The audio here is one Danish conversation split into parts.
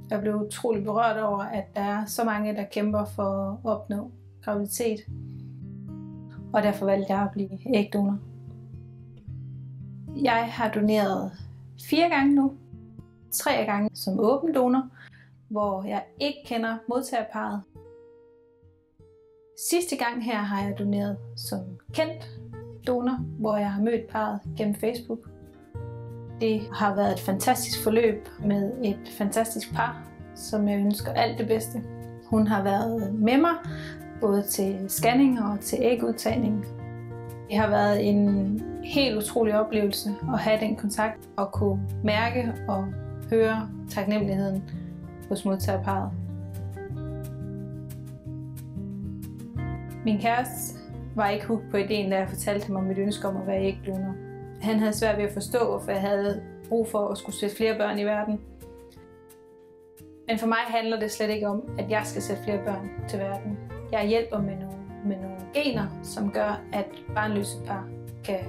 Jeg blev utrolig berørt over, at der er så mange, der kæmper for at opnå graviditet. Og derfor valgte jeg at blive ægdonor. Jeg har doneret 4 gange nu. 3 gange som åben donor, hvor jeg ikke kender modtagerparret. Sidste gang her har jeg doneret som kendt donor, hvor jeg har mødt parret gennem Facebook. Det har været et fantastisk forløb med et fantastisk par, som jeg ønsker alt det bedste. Hun har været med mig, både til scanning og til ægudtagning. Det har været en helt utrolig oplevelse at have den kontakt og kunne mærke og høre taknemmeligheden hos modtagerparret. Min kæreste var ikke hooked på ideen, da jeg fortalte ham om mit ønske om at være ægdonor. Han havde svært ved at forstå, hvorfor jeg havde brug for at skulle sætte flere børn i verden. Men for mig handler det slet ikke om, at jeg skal sætte flere børn til verden. Jeg hjælper med nogle gener, som gør, at barnløse par kan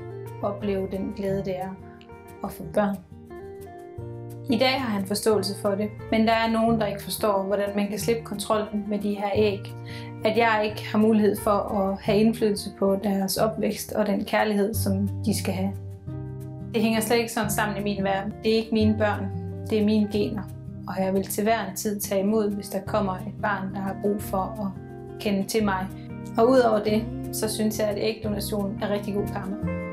opleve den glæde, det er at få børn. I dag har han forståelse for det, men der er nogen, der ikke forstår, hvordan man kan slippe kontrollen med de her æg. At jeg ikke har mulighed for at have indflydelse på deres opvækst og den kærlighed, som de skal have. Det hænger slet ikke sådan sammen i min verden. Det er ikke mine børn, det er mine gener. Og jeg vil til hver en tid tage imod, hvis der kommer et barn, der har brug for at kende til mig. Og udover det, så synes jeg, at ægdonation er rigtig god karma.